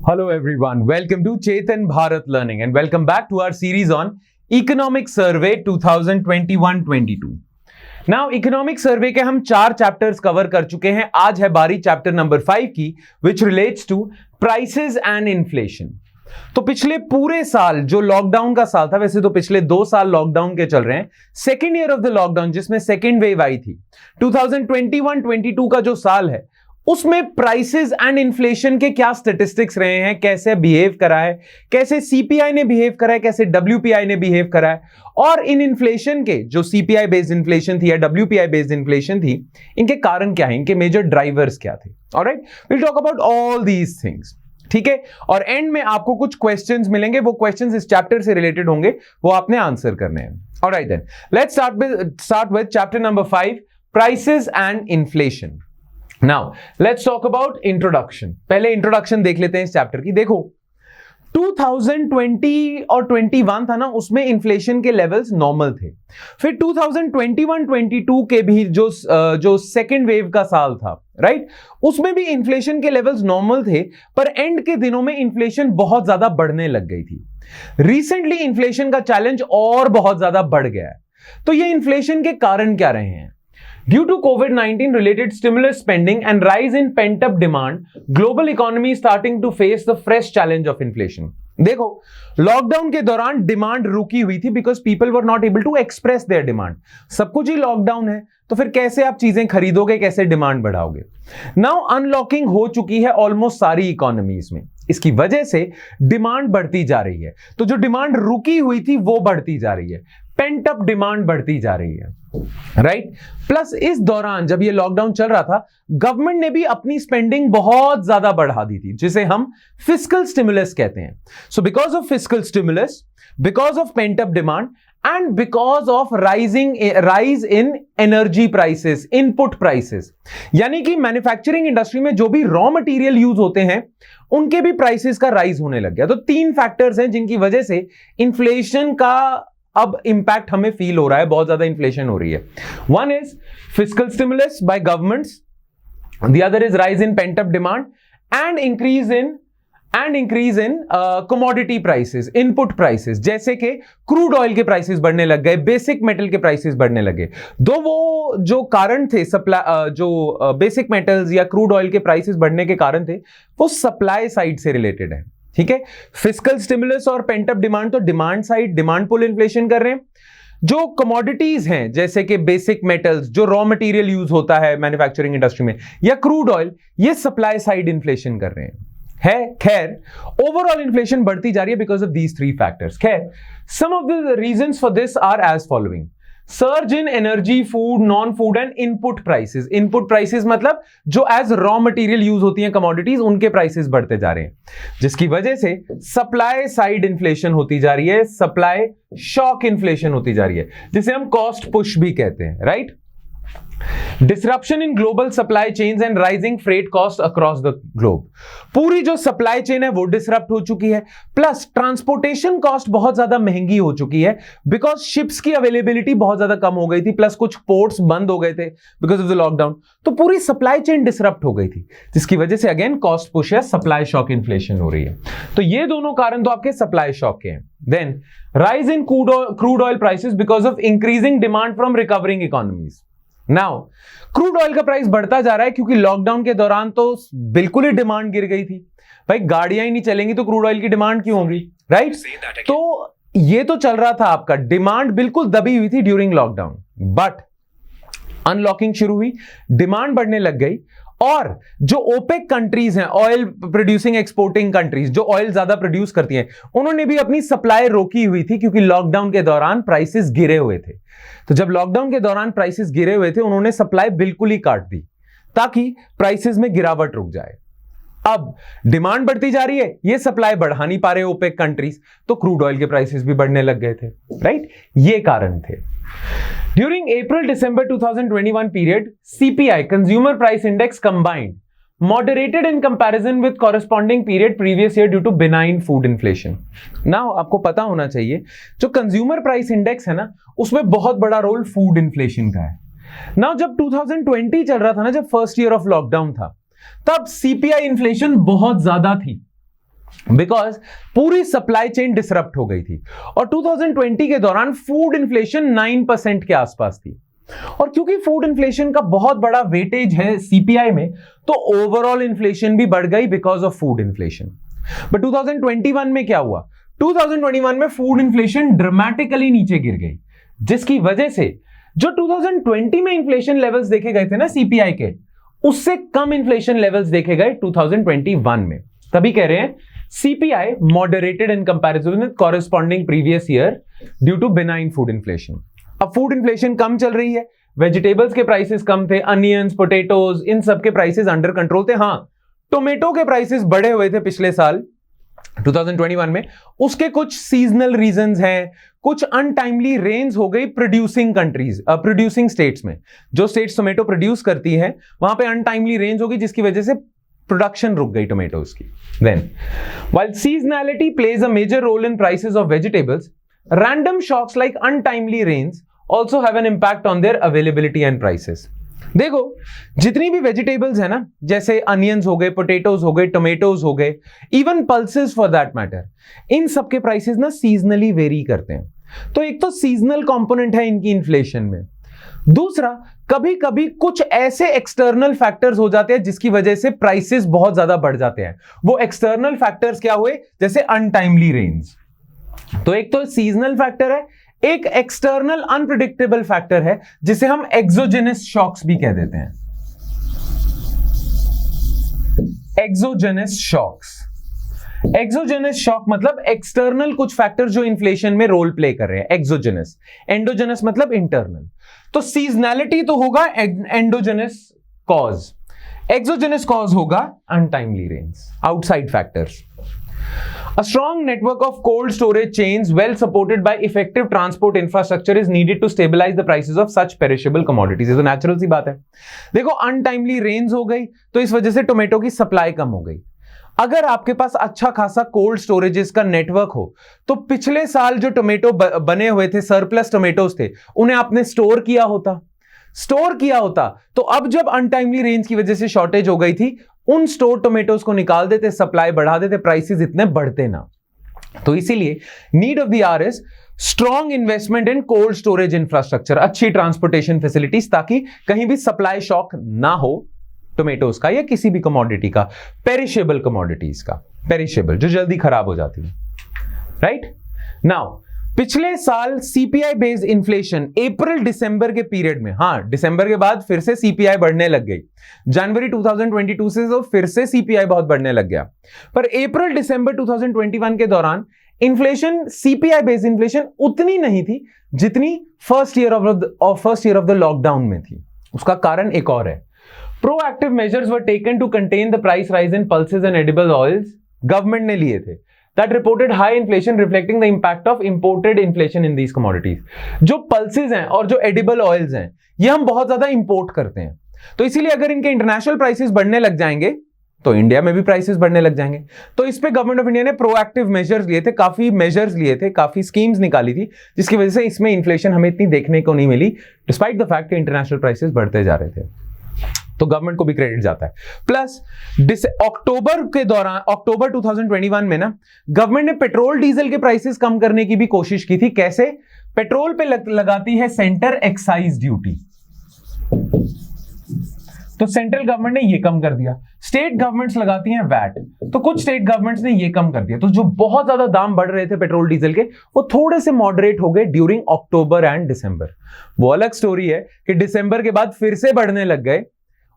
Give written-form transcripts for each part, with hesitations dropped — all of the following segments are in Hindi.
Hello everyone, welcome to Chetan Bharat Learning and welcome back to our series on Economic Survey 2021-22. Now Economic Survey के हम 4 चैप्टर्स कवर कर चुके हैं. आज है बारी चैप्टर नंबर 5 की, which relates to prices and inflation. तो पिछले पूरे साल जो लॉकडाउन का साल था, वैसे तो पिछले 2 साल लॉकडाउन के चल रहे हैं, second year of the lockdown जिसमें सेकेंड वेव आई थी, 2021-22 का जो साल है उसमें प्राइसेस एंड इन्फ्लेशन के क्या स्टैटिस्टिक्स रहे हैं, कैसे बिहेव करा है, कैसे सीपीआई ने बिहेव करा है, कैसे डब्ल्यूपीआई ने बिहेव करा है, और इन इन्फ्लेशन के जो सीपीआई बेस्ड इन्फ्लेशन थी या डब्ल्यूपीआई बेस्ड इन्फ्लेशन थी, इनके कारण क्या है, इनके मेजर ड्राइवर्स क्या थे. Alright, we will talk about all these things. ठीक है, और एंड में आपको कुछ क्वेश्चंस मिलेंगे, वो क्वेश्चंस इस चैप्टर से रिलेटेड होंगे, वो आपने आंसर करने हैं. Alright then, let's start with chapter number 5, prices and inflation. Now let's talk about introduction. पहले इंट्रोडक्शन देख लेते हैं इस चैप्टर की. देखो 2020 और 21 था ना, उसमें इन्फ्लेशन के लेवल्स नॉर्मल थे. फिर 2021-22 के भी जो सेकेंड वेव का साल था, राइट, उसमें भी इन्फ्लेशन के लेवल्स नॉर्मल थे, पर एंड के दिनों में इन्फ्लेशन बहुत ज्यादा बढ़ने लग गई थी. रिसेंटली इन्फ्लेशन का चैलेंज और बहुत ज्यादा बढ़ गया है. तो ये इन्फ्लेशन के कारण क्या रहे हैं? Due to COVID-19 related stimulus spending and rise in pent-up demand, global economy is starting to face the fresh challenge of inflation. देखो, लॉकडाउन के दौरान डिमांड रुकी हुई थी because people were not able to express their demand. सब कुछ ही लॉकडाउन है, तो फिर कैसे आप चीजें खरीदोगे, कैसे डिमांड बढ़ाओगे? नाउ अनलॉकिंग हो चुकी है ऑलमोस्ट सारी इकोनॉमीज में. इसकी वजह से डिमांड बढ़ती जा रही है. तो जो डिमांड रुकी हुई थी वो बढ़ती जा रही है, पेंट अप डिमांड बढ़ती जा रही है, राइट. प्लस इस दौरान जब ये लॉकडाउन चल रहा था, गवर्नमेंट ने भी अपनी स्पेंडिंग बहुत ज्यादा बढ़ा दी थी, जिसे हम फिस्कल स्टिमुलस कहते हैं. So because of fiscal stimulus, because of paint up demand and because of rise in energy prices, input prices, यानी कि मैन्युफैक्चरिंग इंडस्ट्री में जो भी रॉ मटेरियल यूज होते हैं उनके भी प्राइसेस का राइज होने लग गया. तो 3 फैक्टर्स हैं जिनकी वजह से इंफ्लेशन का अब इंपैक्ट हमें फील हो रहा है, बहुत ज्यादा इन्फ्लेशन हो रही है. One is fiscal stimulus bye governments, the other is rise in paint up demand and increase in commodity prices, input prices, जैसे कि क्रूड ऑयल के प्राइसेस बढ़ने लग गए, बेसिक मेटल के प्राइसेस बढ़ने लगे. दो वो जो कारण थे सप्लाई, जो बेसिक मेटल्स या क्रूड ऑयल के प्राइसेस बढ़ने के कारण थे, वो सप्लाई साइड से रिलेटेड है. ठीक है, फिस्कल स्टिमुलस और पेंट अप डिमांड तो demand side, demand pull inflation कर रहे हैं. जो कमोडिटीज हैं जैसे कि बेसिक मेटल्स, जो रॉ मटेरियल यूज होता है मैन्युफैक्चरिंग इंडस्ट्री में, या क्रूड ऑयल, ये सप्लाई साइड इन्फ्लेशन कर रहे हैं. खैर ओवरऑल इन्फ्लेशन बढ़ती जा रही है बिकॉज ऑफ दीज 3 फैक्टर्स. खैर some of the reasons for this are as following: surge in energy, food, non food and input prices. Input prices मतलब जो एज रॉ मटेरियल यूज होती हैं कमोडिटीज, उनके प्राइसेस बढ़ते जा रहे हैं, जिसकी वजह से सप्लाई साइड इन्फ्लेशन होती जा रही है, सप्लाई शॉक इन्फ्लेशन होती जा रही है, जिसे हम कॉस्ट पुश भी कहते हैं, right. Disruption in global supply chains and rising freight cost across the globe. पूरी जो सप्लाई चेन है वो डिसरप्ट हो चुकी है, प्लस ट्रांसपोर्टेशन कॉस्ट बहुत ज्यादा महंगी हो चुकी है बिकॉज शिप्स की अवेलेबिलिटी बहुत ज्यादा कम हो गई थी, प्लस कुछ पोर्ट्स बंद हो गए थे बिकॉज ऑफ द लॉकडाउन. तो पूरी सप्लाई चेन डिसरप्ट हो गई थी, जिसकी वजह से अगेन कॉस्ट पुश या सप्लाई शॉक इन्फ्लेशन हो रही है. तो ये दोनों कारण तो आपके सप्लाई शॉक के हैं. Then rise in crude oil prices because of increasing demand from recovering economies. Now crude oil का प्राइस बढ़ता जा रहा है क्योंकि लॉकडाउन के दौरान तो बिल्कुल ही डिमांड गिर गई थी. भाई गाड़ियां ही नहीं चलेंगी तो क्रूड ऑयल की डिमांड क्यों होगी, राइट. तो ये तो चल रहा था, आपका डिमांड बिल्कुल दबी हुई थी ड्यूरिंग लॉकडाउन, बट अनलॉकिंग शुरू हुई, डिमांड बढ़ने लग गई, और जो ओपेक कंट्रीज हैं, ऑयल प्रोड्यूसिंग एक्सपोर्टिंग कंट्रीज, जो ऑयल ज्यादा प्रोड्यूस करती हैं, उन्होंने भी अपनी सप्लाई रोकी हुई थी क्योंकि लॉकडाउन के दौरान प्राइसेस गिरे हुए थे. तो जब लॉकडाउन के दौरान प्राइसेस गिरे हुए थे, उन्होंने सप्लाई बिल्कुल ही काट दी ताकि प्राइसेस में गिरावट रुक जाए. अब डिमांड बढ़ती जा रही है, ये सप्लाई बढ़ा नहीं पा रहे ओपेक कंट्रीज, तो क्रूड ऑयल के प्राइसेस भी बढ़ने लग गए थे, राइट. ये कारण थे. During April-December 2021 period, CPI, Consumer Price Index combined, moderated in comparison with corresponding period previous year due to benign food inflation. Now, आपको पता होना चाहिए, जो Consumer Price Index है ना, उसमें बहुत बड़ा रोल फूड इन्फ्लेशन का है. Now, जब 2020 चल रहा था ना, जब फर्स्ट ईयर ऑफ लॉकडाउन था, तब CPI इन्फ्लेशन बहुत ज्यादा थी, बिकॉज पूरी सप्लाई चेन डिसरप्ट हो गई थी। और 2020 के दौरान फूड इन्फ्लेशन 9% के आसपास थी। और क्योंकि फूड इन्फ्लेशन का बहुत बड़ा वेटेज है सीपीआई में, तो ओवरऑल इन्फ्लेशन भी बढ़ गई because of food inflation. But 2021 में क्या हुआ? 2021 में फूड इन्फ्लेशन ड्रामेटिकली नीचे गिर गई, जिसकी वजह से जो 2020 में इन्फ्लेशन लेवल्स देखे गए थे ना सीपीआई के, उससे कम इन्फ्लेशन लेवल्स देखे गए 2021 में। तभी कह रहे हैं CPI moderated in comparison with corresponding previous year due to benign food inflation. अब फूड इन्फ्लेशन कम चल रही है, वेजिटेबल्स के प्राइसेस कम थे, अनियंस, पोटैटोज, इन सब के प्राइसेस अंडर कंट्रोल थे। हाँ, टोमेटो के प्राइसेस बढ़े हुए थे पिछले साल 2021 में। उसके कुछ सीजनल रीजंस हैं, कुछ अनटाइमली रेन्स हो गई प्रोड्यूसिंग स्टेट्स में। जो स्टेट्स टोमेटो प्रोड्यूस करती हैं वहां पे अनटाइमली रेन्स हो गई, जिसकी वजह से प्रोडक्शन रुक गई टोमेटोज की। Then while seasonality plays a major role in prices of vegetables, random shocks like untimely rains also have an impact on their availability and prices. देखो, जितनी भी वेजिटेबल्स है ना, जैसे अनियंस हो गए, पोटैटोज हो गए, टोमेटोज हो गए, even pulses for that matter, इन सब के प्राइसेस ना सीजनली वेरी करते हैं। तो एक तो सीजनल कंपोनेंट है इनकी इन्फ्लेशन में। दूसरा, कभी कभी कुछ ऐसे एक्सटर्नल फैक्टर्स हो जाते हैं जिसकी वजह से प्राइसेस बहुत ज्यादा बढ़ जाते हैं। वो एक्सटर्नल फैक्टर्स क्या हुए? जैसे अनटाइमली रेन्स। तो एक तो सीजनल फैक्टर है, एक एक्सटर्नल अनप्रिडिक्टेबल फैक्टर है जिसे हम एक्सोजेनस शॉक्स भी कह देते हैं। एक्सोजेनस शॉक्स, एक्सोजेनस शॉक मतलब एक्सटर्नल कुछ फैक्टर जो इन्फ्लेशन में रोल प्ले कर रहे हैं, एक्सोजेनस। एंडोजेनस मतलब इंटरनल। तो सीजनैलिटी तो होगा एंडोजेनस कॉज, एक्सोजेनस कॉज होगा untimely rains, outside factors. A strong network of cold storage chains well supported by effective transport infrastructure is needed to stabilize the prices of such perishable commodities. ये तो नेचुरल सी बात है। देखो, अनटाइमली रेन्स हो गई तो इस वजह से टोमेटो की सप्लाई कम हो गई। अगर आपके पास अच्छा खासा कोल्ड स्टोरेजेस का नेटवर्क हो तो पिछले साल जो टोमेटो बने हुए थे, सरप्लस टोमेटोज थे, उन्हें आपने स्टोर किया होता तो अब जब अनटाइमली रेन्स की वजह से शॉर्टेज हो गई थी, उन स्टोर टोमेटोज को निकाल देते, सप्लाई बढ़ा देते, प्राइसेस इतने बढ़ते ना। तो इसीलिए need of the our is strong investment in cold storage infrastructure, अच्छी ट्रांसपोर्टेशन फैसिलिटीज, ताकि कहीं भी सप्लाई शॉक ना हो टोमेटोज का या किसी भी कमोडिटी का, पेरिशेबल कमोडिटीज का, पेरिशेबल जो जल्दी खराब हो जाती है। राइट नाउ, पिछले साल सीपीआई बेस्ड इन्फ्लेशन अप्रैल दिसंबर के पीरियड में, हाँ दिसंबर के बाद फिर से सीपीआई बढ़ने लग गई, जनवरी 2022 से तो फिर से सीपीआई बहुत बढ़ने लग गया, पर अप्रैल दिसंबर 2021 के दौरान इन्फ्लेशन, सीपीआई बेस्ड इन्फ्लेशन उतनी नहीं थी जितनी first year of the lockdown में थी। उसका कारण एक और है, proactive measures were taken to contain the price rise in pulses and edible oils, government ने लिए थे, that reported high inflation reflecting the impact of imported inflation in these commodities। जो पल्सेस हैं और जो एडिबल ऑयल्स हैं, ये हम बहुत ज्यादा इंपोर्ट करते हैं, तो इसीलिए अगर इनके इंटरनेशनल प्राइसेस बढ़ने लग जाएंगे तो इंडिया में भी प्राइसेस बढ़ने लग जाएंगे। तो इस पे गवर्नमेंट ऑफ इंडिया ने प्रोएक्टिव मेजर्स लिए थे, काफी स्कीम्स निकाली थी, जिसकी वजह से इसमें इन्फ्लेशन हमें इतनी देखने को नहीं मिली, डिस्पाइट द फैक्ट कि इंटरनेशनल प्राइसेस बढ़ते जा रहे थे। तो गवर्नमेंट को भी क्रेडिट जाता है। प्लस अक्टूबर 2021 में ना गवर्नमेंट ने पेट्रोल डीजल के प्राइसेस कम करने की भी कोशिश की थी। कैसे? पेट्रोल पे लगाती है सेंटर एक्साइज ड्यूटी, तो सेंट्रल गवर्नमेंट ने ये कम कर दिया। स्टेट गवर्नमेंट्स लगाती हैं वैट, तो कुछ स्टेट गवर्नमेंट्स ने ये कम कर दिया। तो जो बहुत ज्यादा दाम बढ़ रहे थे पेट्रोल डीजल के, वो थोड़े से मॉडरेट हो गए ड्यूरिंग अक्टूबर एंड दिसंबर। वो अलग स्टोरी है कि दिसंबर के बाद फिर से बढ़ने लग गए,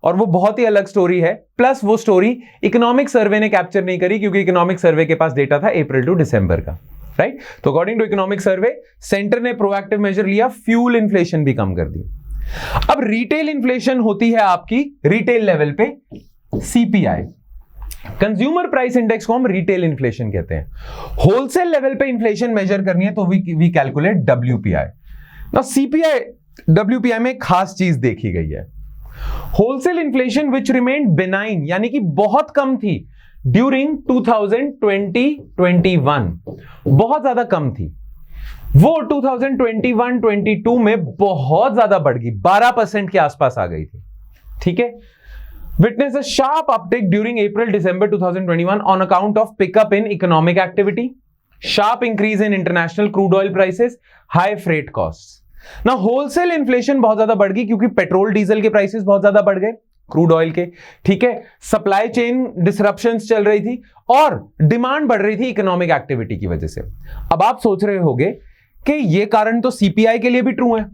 और वो बहुत ही अलग स्टोरी है। प्लस वो स्टोरी इकोनॉमिक सर्वे ने कैप्चर नहीं करी, क्योंकि इकोनॉमिक सर्वे के पास डेटा था अप्रैल टू दिसंबर का, राइट। तो according to economic survey, centre ने प्रोएक्टिव मेजर लिया, फ्यूल इन्फ्लेशन भी कम कर दी। अब रिटेल इन्फ्लेशन होती है आपकी रिटेल लेवल पे सीपीआई, कंज्यूमर प्राइस इंडेक्स को हम रिटेल इन्फ्लेशन कहते हैं। होलसेल लेवल पे इन्फ्लेशन मेजर करनी है तो we calculate WPI. Now CPI WPI में एक खास चीज देखी गई है, wholesale inflation which remained benign, यानी कि बहुत कम थी ड्यूरिंग 2020-21, बहुत ज्यादा कम थी, वो 2021-22 में बहुत ज्यादा बढ़ गई, 12% के आसपास आ गई थी। ठीक है, witnessed a sharp uptick during April-December 2021 on account of pickup in economic activity, sharp increase in international crude oil prices, high freight costs. Now wholesale inflation बहुत ज्यादा बढ़ गई क्योंकि पेट्रोल डीजल के प्राइसेस बहुत ज्यादा बढ़ गए, क्रूड ऑयल के, ठीक है, सप्लाई चेन डिसरप्शंस चल रही थी और डिमांड बढ़ रही थी इकोनॉमिक एक्टिविटी की वजह से। अब आप सोच रहे होंगे कि ये कारण तो सीपीआई के लिए भी ट्रू है,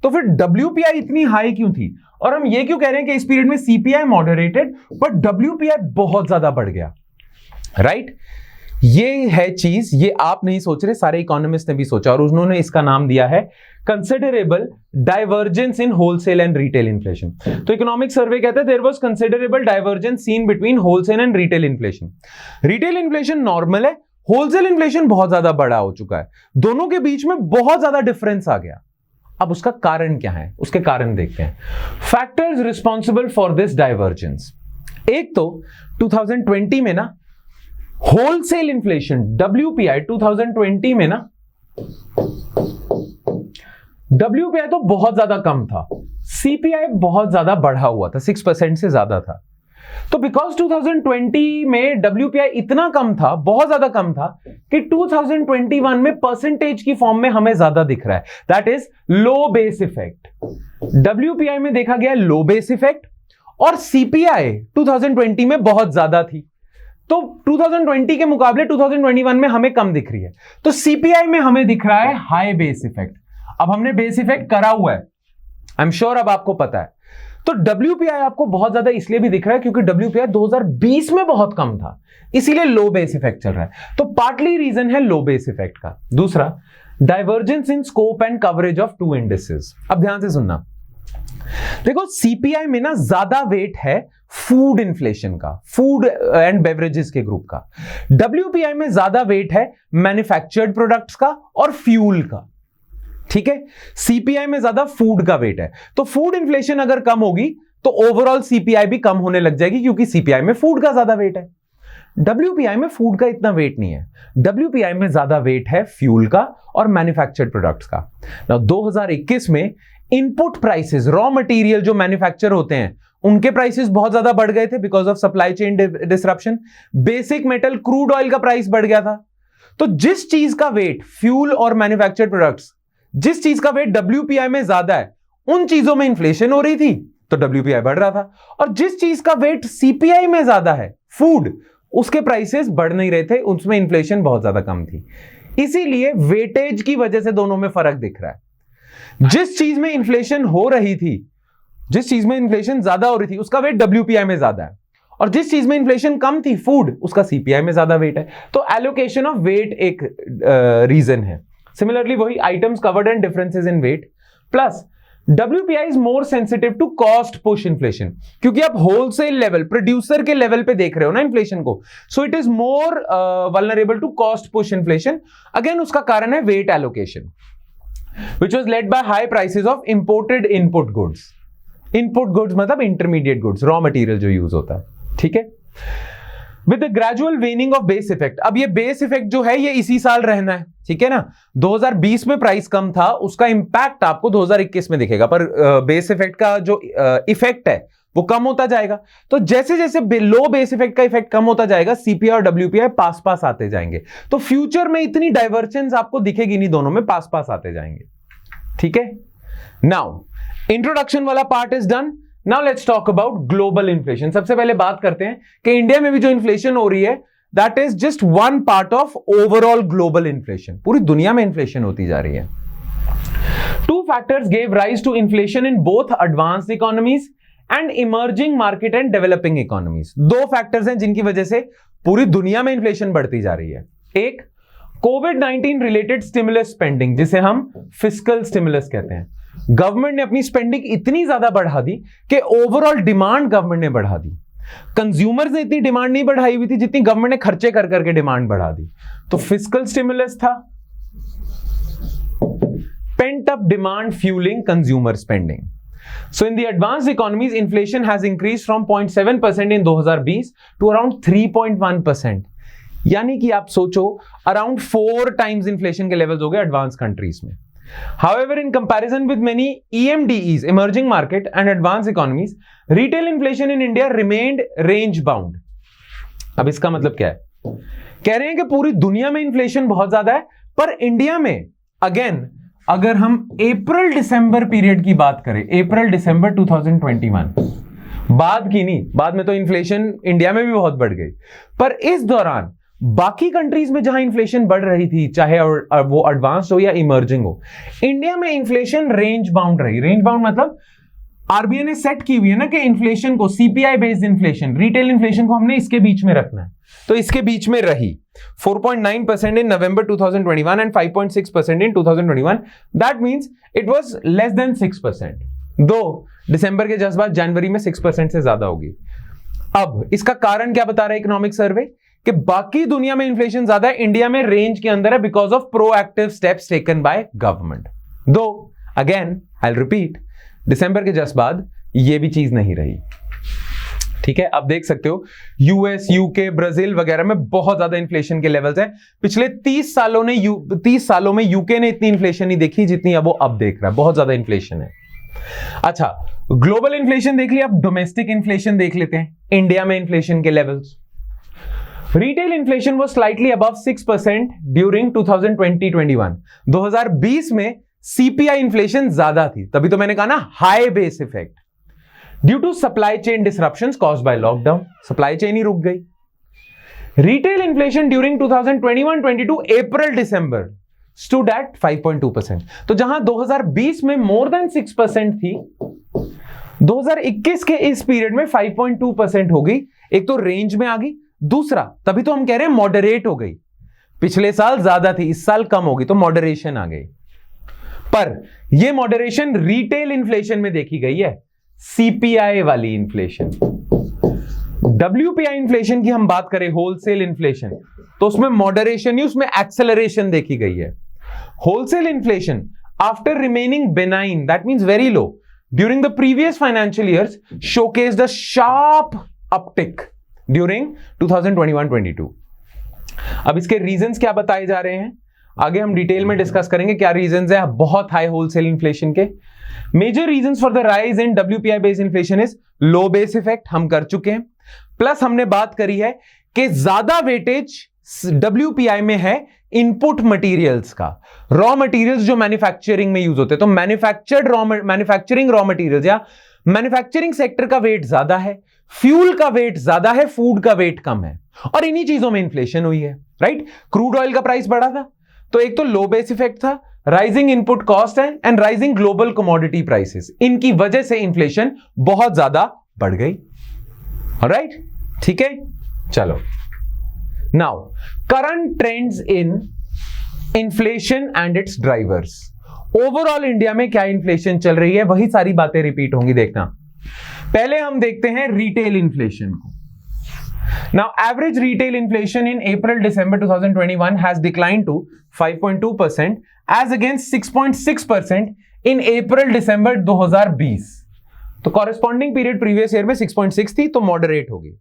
तो फिर डब्ल्यूपीआई इतनी हाई क्यों थी? और हम ये क्यों कह रहे हैं कि इस पीरियड में सीपीआई मॉडरेटेड बट डब्ल्यूपीआई बहुत ज्यादा बढ़ गया, राइट? ये है चीज, ये आप नहीं सोच रहे, सारे इकोनॉमिस्ट ने भी सोचा और उन्होंने इसका नाम दिया है considerable divergence in wholesale and retail inflation. तो इकोनॉमिक सर्वे कहता है there was considerable divergence seen between wholesale and retail inflation. Retail inflation normal है, होलसेल इन्फ्लेशन बहुत ज्यादा बड़ा हो चुका है, दोनों के बीच में बहुत ज्यादा डिफरेंस आ गया। अब उसका कारण क्या है, उसके कारण देखते हैं। Factors responsible for this divergence, एक तो 2020 में ना होलसेल इन्फ्लेशन डब्ल्यूपीआई 2020 में ना डब्ल्यूपीआई तो बहुत ज्यादा कम था, सीपीआई बहुत ज्यादा बढ़ा हुआ था, 6% से ज्यादा था। तो बिकॉज 2020 में डब्ल्यूपीआई इतना कम था, बहुत ज्यादा कम था, कि 2021 में परसेंटेज की फॉर्म में हमें ज्यादा दिख रहा है, that is low base effect. WPI में देखा गया लो बेस इफेक्ट और सीपीआई 2020 में बहुत ज्यादा थी, तो 2020 के मुकाबले 2021 में हमें कम दिख रही है। तो सीपीआई में हमें दिख रहा है हाई बेस इफेक्ट। अब हमने बेस इफेक्ट करा हुआ है, आई एम श्योर अब आपको पता है। तो डब्ल्यूपीआई आपको बहुत ज्यादा इसलिए भी दिख रहा है क्योंकि डब्ल्यूपीआई 2020 में बहुत कम था, इसीलिए लो बेस इफेक्ट चल रहा है। तो पार्टली रीजन है लो बेस इफेक्ट का। दूसरा, divergence in scope and coverage of two indices. अब ध्यान से सुनना, देखो सीपीआई में ना ज्यादा वेट है फूड इन्फ्लेशन का, फूड एंड बेवरेजेस के ग्रुप का। डब्ल्यूपीआई में ज्यादा वेट है मैन्युफैक्चर्ड प्रोडक्ट्स का और फ्यूल का, ठीक है। सीपीआई में ज्यादा फूड का वेट है, तो फूड इन्फ्लेशन अगर कम होगी तो ओवरऑल सीपीआई भी कम होने लग जाएगी क्योंकि सीपीआई में फूड का ज्यादा वेट है। डब्ल्यूपीआई में फूड का इतना वेट नहीं है, डब्ल्यूपीआई में ज्यादा वेट है फ्यूल का और मैन्युफैक्चर्ड प्रोडक्ट्स का। नाउ 2021 में इनपुट प्राइसेस, रॉ मटेरियल जो मैन्युफैक्चर होते हैं उनके प्राइसेस बहुत ज्यादा बढ़ गए थे because of supply chain disruption. Basic metal crude oil का प्राइस बढ़ गया था। तो जिस चीज का वेट फ्यूल और मैन्युफैक्चर्ड प्रोडक्ट्स, जिस चीज का वेट डब्ल्यूपीआई में ज्यादा है उन चीजों में इंफ्लेशन हो रही थी तो डब्ल्यूपीआई बढ़ रहा था, और जिस चीज का वेट सीपीआई में ज्यादा है फूड, उसके प्राइसेस बढ़ नहीं रहे थे, उसमें इंफ्लेशन बहुत ज्यादा कम थी। इसीलिए वेटेज की वजह से दोनों में फर्क दिख रहा है। जिस चीज में इंफ्लेशन हो रही थी, जिस चीज में इंफ्लेशन ज्यादा हो रही थी उसका वेट डब्ल्यूपीआई में ज्यादा है, और जिस चीज में इंफ्लेशन कम थी फूड, उसका सीपीआई में ज्यादा वेट है। तो एलोकेशन ऑफ वेट एक रीजन है। सिमिलरली वही items covered and differences in weight plus WPI is more sensitive to cost push inflation, क्योंकि आप होलसेल लेवल प्रोड्यूसर के लेवल पे देख रहे हो ना इन्फ्लेशन को, so it is more vulnerable to cost push inflation. Again उसका कारण है weight allocation which was led by high prices of imported input goods. Input goods मतलब intermediate goods, raw material जो यूज होता है, ठीक है। With the gradual waning of base effect, अब ये base effect जो है ये इसी साल रहना है, ठीक है ना। 2020 में प्राइस कम था, उसका इंपैक्ट आपको 2021 में दिखेगा, पर बेस इफेक्ट का जो इफेक्ट है वो कम होता जाएगा। तो जैसे जैसे लो बेस इफेक्ट का इफेक्ट कम होता जाएगा, सीपीआई और डब्ल्यूपीआई पास पास आते जाएंगे। तो फ्यूचर में इतनी डाइवर्जेंस आपको दिखेगी नहीं, दोनों में पास पास आते जाएंगे, ठीक है। नाउ इंट्रोडक्शन वाला part is done. Now let's talk about global inflation. सबसे पहले बात करते हैं कि इंडिया में भी जो इन्फ्लेशन हो रही है that is just one part of overall global inflation. पूरी दुनिया में इन्फ्लेशन होती जा रही है। Two factors gave rise to inflation in both advanced economies and emerging market and developing economies. दो फैक्टर्स हैं जिनकी वजह से पूरी दुनिया में इन्फ्लेशन बढ़ती जा रही है। एक, कोविड-19 रिलेटेड स्टिमुलस स्पेंडिंग, जिसे हम फिस्कल स्टिमुलस कहते हैं। गवर्नमेंट ने अपनी स्पेंडिंग इतनी ज्यादा बढ़ा दी कि ओवरऑल डिमांड गवर्नमेंट ने बढ़ा दी। कंज्यूमर्स ने इतनी डिमांड नहीं बढ़ाई हुई थी जितनी गवर्नमेंट ने खर्चे कर करके डिमांड बढ़ा दी। तो फिस्कल स्टिमुलस था, paint up demand fuelling consumer spending. So in the advanced economies, inflation has increased from 0.7% in 2020 to around 3.1%. यानी कि आप सोचो अराउंड 4 टाइम्स इंफ्लेशन के लेवल्स हो गए एडवांस कंट्रीज में। However, in comparison with many EMDEs, emerging market and advanced economies, retail inflation in India remained range bound. अब इसका मतलब क्या है? कह रहे हैं कि पूरी दुनिया में इन्फ्लेशन बहुत ज्यादा है, पर इंडिया में अगेन अगर हम अप्रैल दिसंबर पीरियड की बात करें, अप्रैल दिसंबर 2021, बाद की नहीं, बाद में तो इन्फ्लेशन इंडिया में भी बहुत बढ़ गई, पर इस दौरान बाकी कंट्रीज में जहां इन्फ्लेशन बढ़ रही थी, चाहे वो एडवांस्ड हो या इमर्जिंग हो, इंडिया में इन्फ्लेशन रेंज बाउंड रही। रेंज बाउंड मतलब आरबीआई ने सेट की हुई है ना कि इन्फ्लेशन को, CPI based inflation, retail inflation को हमने इसके बीच में रखना है, तो इसके बीच में रही 4.9% इन नवंबर 2021 and 5.6% in 2021। That means it was less than 6%, दो दिसंबर के जस्ट बाद जनवरी में 6% से ज्यादा होगी। अब इसका कारण क्या बता रहा है इकोनॉमिक सर्वे, कि बाकी दुनिया में इन्फ्लेशन ज्यादा है, इंडिया में रेंज के अंदर है because of proactive steps taken by government. दो अगेन आई विल रिपीट, दिसंबर के जस्ट बाद ये भी चीज नहीं रही। ठीक है, अब देख सकते हो यूएस, यूके, ब्राजील वगैरह में बहुत ज्यादा इन्फ्लेशन के लेवल्स हैं। पिछले 30 सालों में यूके ने इतनी इन्फ्लेशन नहीं देखी जितनी अब वो अब देख रहा है, बहुत ज्यादा इन्फ्लेशन है। अच्छा, ग्लोबल इन्फ्लेशन देख लिया, अब डोमेस्टिक इन्फ्लेशन देख लेते हैं, इंडिया में इन्फ्लेशन के levels. Retail inflation was slightly above 6% during 2020-21। 2020 में सीपीआई इन्फ्लेशन ज्यादा थी, तभी तो मैंने कहा ना high base effect, due to supply chain disruptions caused by lockdown, supply chain ही रुक गई। Retail inflation during 2021-22 April December stood at 5.2%। तो जहां 2020 में मोर देन 6% थी, 2021 के इस पीरियड में 5.2% हो गई। एक तो रेंज में आ गई, दूसरा तभी तो हम कह रहे हैं मॉडरेट हो गई। पिछले साल ज्यादा थी, इस साल कम होगी, तो मॉडरेशन आ गई। पर यह मॉडरेशन रिटेल इन्फ्लेशन में देखी गई है, सीपीआई वाली इन्फ्लेशन। डब्ल्यूपीआई इन्फ्लेशन की हम बात करें, होलसेल इन्फ्लेशन, तो उसमें मॉडरेशन नहीं, उसमें एक्सेलरेशन देखी गई है। Wholesale inflation after remaining benign, that means very low during the previous financial years, showcased the sharp uptick during 2021-22। अब इसके रीजंस क्या बताए जा रहे हैं, आगे हम डिटेल में डिस्कस करेंगे क्या रीजंस है बहुत हाई होलसेल इन्फ्लेशन के। Major reasons for the rise in WPI based inflation is low base effect, हम कर चुके हैं, प्लस हमने बात करी है कि ज्यादा वेटेज डब्ल्यूपीआई में है इनपुट मटेरियल्स का, रॉ मटेरियल्स जो मैन्युफैक्चरिंग में यूज होते हैं, तो मैन्युफैक्चरिंग रॉ मटेरियल्स या मैन्युफैक्चरिंग सेक्टर का वेट ज्यादा है, फ्यूल का वेट ज्यादा है, फूड का वेट कम है, और इन्हीं चीजों में इन्फ्लेशन हुई है। राइट, क्रूड ऑयल का प्राइस बढ़ा था, तो एक तो लो बेस इफेक्ट था, राइजिंग इनपुट कॉस्ट है and rising global commodity prices, इनकी वजह से इन्फ्लेशन बहुत ज्यादा बढ़ गई। ऑलराइट, ठीक है, चलो now current trends in inflation and it's drivers. Overall India में क्या इन्फ्लेशन चल रही है, वही सारी बातें रिपीट होंगी, देखना। पहले हम देखते हैं रिटेल इन्फ्लेशन को। Now, average retail inflation in April-December 2021 has declined to 5.2% as against 6.6% in April-December 2020. तो corresponding period previous year में 6.6 थी, तो moderate होगी।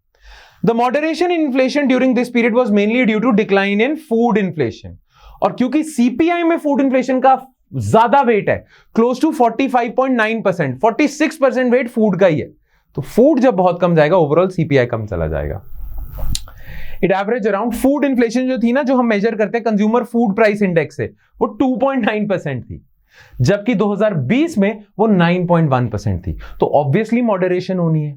The moderation in inflation during this period was mainly due to decline in food inflation. और क्योंकि CPI में food inflation का ज्यादा वेट है, close to 45.9%, 46% वेट फूड का ही है, तो फूड जब बहुत कम जाएगा, ओवरऑल CPI कम चला जाएगा। It average around, food inflation जो थी ना, जो हम मेजर करते हैं कंज्यूमर फूड प्राइस इंडेक्स से, वो 2.9% थी, जबकि 2020 में वो 9.1% थी, तो ऑब्वियसली मॉडरेशन होनी है।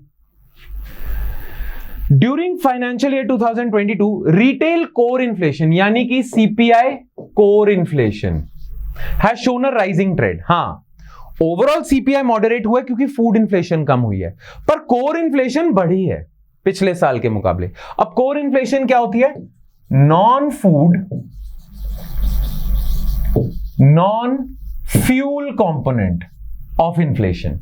During financial year 2022 retail core inflation यानी कि CPI core inflation has shown a rising trend. हाँ, ओवरऑल सीपीआई मॉडरेट हुआ है क्योंकि फूड इन्फ्लेशन कम हुई है, पर कोर इन्फ्लेशन बढ़ी है पिछले साल के मुकाबले। अब कोर इन्फ्लेशन क्या होती है, non food non fuel component of inflation,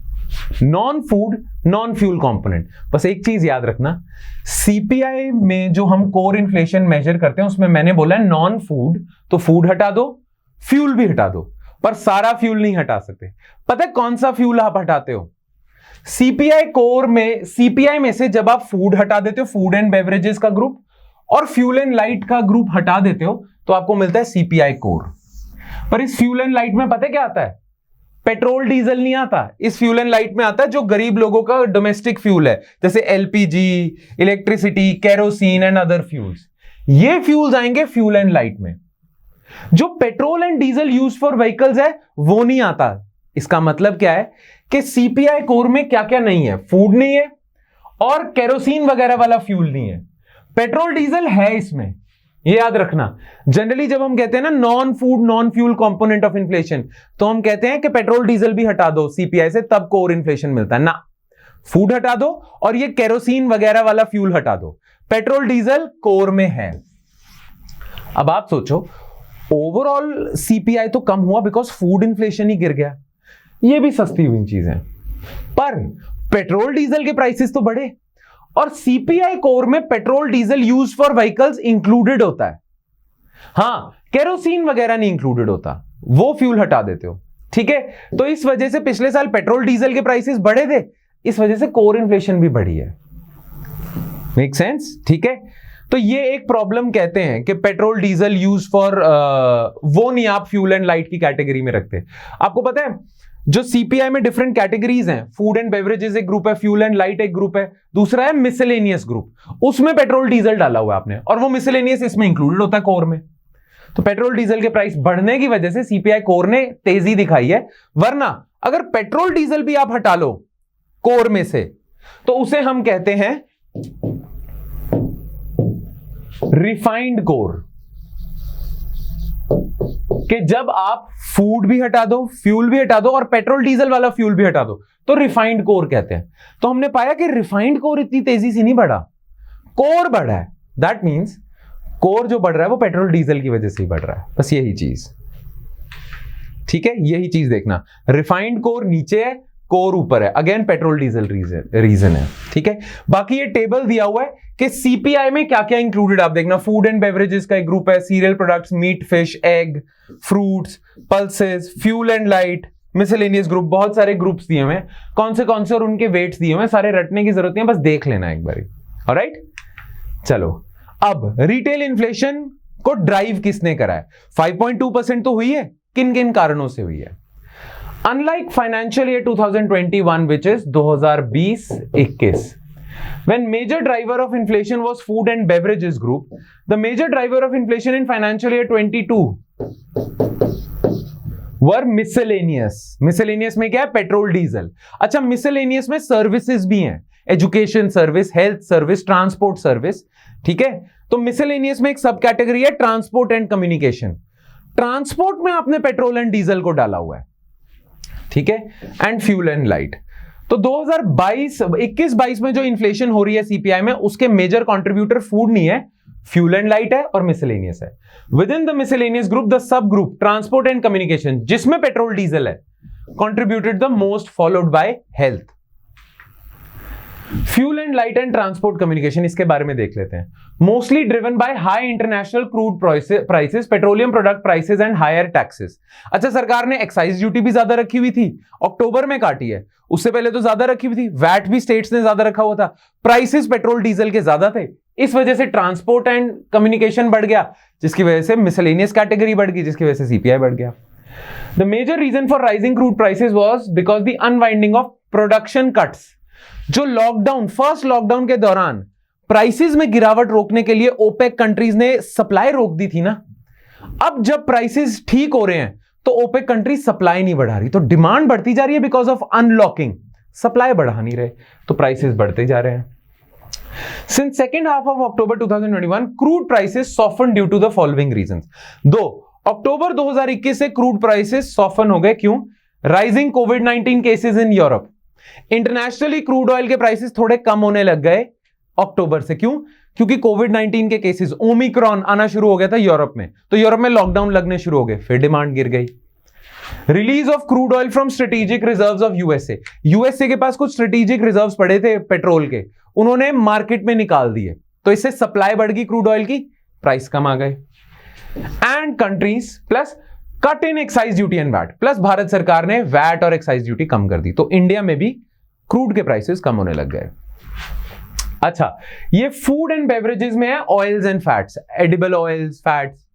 non food non fuel component. बस एक चीज याद रखना, सीपीआई में जो हम कोर इन्फ्लेशन मेजर करते हैं उसमें मैंने बोला है नॉन फूड, तो फूड हटा दो, फ्यूल भी हटा दो, पर सारा फ्यूल नहीं हटा सकते। पता है कौन सा फ्यूल आप हटाते हो, सीपीआई कोर में, सीपीआई में से जब आप फूड हटा देते हो, फूड एंड बेवरेजेस का ग्रुप, और फ्यूल एंड लाइट का ग्रुप हटा देते हो, तो आपको मिलता है सीपीआई कोर। पर इस फ्यूल एंड लाइट में पता है क्या आता है? पेट्रोल डीजल नहीं आता। इस फ्यूल एंड लाइट में आता है जो गरीब लोगों का डोमेस्टिक फ्यूल है, जैसे LPG, electricity, kerosene and other fuels. ये फ्यूल्स आएंगे फ्यूल एंड लाइट में। जो petrol and diesel use for vehicles है वो नहीं आता। इसका मतलब क्या है कि सीपीआई कोर में क्या क्या नहीं है? फूड नहीं है और केरोसिन वगैरह वाला फ्यूल नहीं है। पेट्रोल डीजल है इसमें, ये याद रखना। जनरली जब हम कहते हैं ना non food non fuel component of inflation, तो हम कहते हैं कि पेट्रोल डीजल भी हटा दो सीपीआई से, तब कोर इन्फ्लेशन मिलता है ना। फूड हटा दो और ये केरोसिन वगैरह वाला फ्यूल हटा दो, पेट्रोल डीजल कोर में है। अब आप सोचो, ओवरऑल सीपीआई तो कम हुआ बिकॉज फूड इन्फ्लेशन ही गिर गया, ये भी सस्ती हुई चीजें, पर पेट्रोल डीजल के प्राइसेस तो बढ़े। और सीपीआई कोर में petrol diesel use for vehicles included होता है। हां, केरोसिन वगैरह नहीं इंक्लूडेड होता, वो फ्यूल हटा देते हो, ठीक है। तो इस वजह से पिछले साल पेट्रोल डीजल के प्राइसेस बढ़े थे, इस वजह से कोर इन्फ्लेशन भी बढ़ी है। Make sense? ठीक है। तो ये एक प्रॉब्लम कहते हैं कि पेट्रोल डीजल यूज फॉर वो नहीं आप फ्यूल एंड लाइट की कैटेगरी में रखते। आपको पता है जो सीपीआई में डिफरेंट कैटेगरीज हैं, फूड एंड बेवरेजेस एक ग्रुप है, फ्यूल एंड लाइट एक ग्रुप है, दूसरा है मिसलेनियस ग्रुप, उसमें पेट्रोल डीजल डाला हुआ है आपने, और वो मिसलेनियस इसमें इंक्लूडेड होता है कोर में। तो पेट्रोल डीजल के प्राइस बढ़ने की वजह से सीपीआई कोर ने तेजी दिखाई है, वरना अगर पेट्रोल डीजल भी आप हटा लो कोर में से तो उसे हम कहते हैं रिफाइंड कोर। कि जब आप फूड भी हटा दो, फ्यूल भी हटा दो और पेट्रोल डीजल वाला फ्यूल भी हटा दो तो रिफाइंड कोर कहते हैं। तो हमने पाया कि रिफाइंड कोर इतनी तेजी से नहीं बढ़ा, कोर बढ़ा है। दैट मींस कोर जो बढ़ रहा है वो पेट्रोल डीजल की वजह से ही बढ़ रहा है, बस यही चीज, ठीक है। यही चीज देखना, रिफाइंड कोर नीचे है, कोर ऊपर है, अगेन पेट्रोल डीजल रीजन है, ठीक है। बाकी ये टेबल दिया हुआ है कि सीपीआई में क्या क्या इंक्लूडेड, आप देखना। फूड एंड बेवरेजेस का एक ग्रुप है, cereal products, meat, fish, egg, fruits, pulses, fuel and light, miscellaneous group, बहुत सारे ग्रुप्स दिए हुए हैं, कौन से और उनके वेट्स दिए हुए हैं, सारे रटने की जरूरत नहीं है, बस देख लेना एक बारी। ऑलराइट, चलो अब रिटेल इन्फ्लेशन को ड्राइव किसने करा है? 5.2% तो हुई है, किन किन कारणों से हुई है? Unlike financial year 2021, which is 2020-21, when major driver of inflation was food and beverages group, the major driver of inflation in financial year 22 were miscellaneous. Miscellaneous में क्या है? Petrol diesel. अच्छा, miscellaneous में सर्विसेज भी हैं, education service, health service, transport service, ठीक है। तो miscellaneous में एक सब कैटेगरी है ट्रांसपोर्ट एंड कम्युनिकेशन। ट्रांसपोर्ट में आपने पेट्रोल एंड डीजल को डाला हुआ है, ठीक है, एंड फ्यूल एंड लाइट। तो 2021-22 में जो इन्फ्लेशन हो रही है सीपीआई में, उसके मेजर कंट्रीब्यूटर फूड नहीं है, फ्यूल एंड लाइट है और मिसलेनियस है। Within the miscellaneous group, the sub group transport and communication, जिसमें पेट्रोल डीजल है, contributed the most, followed by health. Fuel and light and transport communication, इसके बारे में देख लेते हैं। Mostly driven by high international crude prices, petroleum product prices and higher taxes. अच्छा, सरकार ने एक्साइज ड्यूटी भी ज्यादा रखी हुई थी, अक्टूबर में काटी है, उससे पहले तो ज्यादा रखी हुई थी, वैट भी स्टेट्स ने ज्यादा रखा हुआ था, प्राइसेस पेट्रोल डीजल के ज्यादा थे, इस वजह से ट्रांसपोर्ट एंड कम्युनिकेशन बढ़ गया, जिसकी वजह से मिसलेनियस कैटेगरी बढ़ गई, जिसकी वजह से सीपीआई बढ़ गया। The major reason for rising crude prices was because the unwinding of production cuts. जो लॉकडाउन, फर्स्ट लॉकडाउन के दौरान प्राइसेस में गिरावट रोकने के लिए ओपेक कंट्रीज ने सप्लाई रोक दी थी ना। अब जब प्राइसेस ठीक हो रहे हैं तो ओपेक कंट्रीज सप्लाई नहीं बढ़ा रही, तो डिमांड बढ़ती जा रही है बिकॉज ऑफ अनलॉकिंग, सप्लाई बढ़ा नहीं रहे, तो प्राइसेस बढ़ते जा रहे हैं। Since second half of October 2021, crude prices softened due to the following reasons. दो अक्टूबर 2021 से क्रूड प्राइसेस सॉफन हो गए, क्यों? Rising covid cases in Europe. Internationally crude oil के प्राइसेस थोड़े कम होने लग गए अक्टूबर से, क्यों? क्योंकि कोविड-19 के केसेस, ओमिक्रॉन आना शुरू हो गया था यूरोप में, तो यूरोप में लॉकडाउन लगने शुरू हो गए, फिर डिमांड गिर गई। Release of crude oil from strategic reserves of USA. USA के पास कुछ स्ट्रेटेजिक रिजर्व्स पड़े थे पेट्रोल के, उन्होंने मार्केट में निकाल दिए, तो इससे सप्लाई बढ़ गई क्रूड ऑयल की, प्राइस कम आ गए। And countries plus cut in excise duty and VAT, plus Bharat सरकार ने वैट और एक्साइज ड्यूटी कम कर दी, तो इंडिया में भी क्रूड के प्राइसेस कम होने लग गए। अच्छा, ये फूड एंड बेवरेजेस में है oils and fats, edible oils, fats,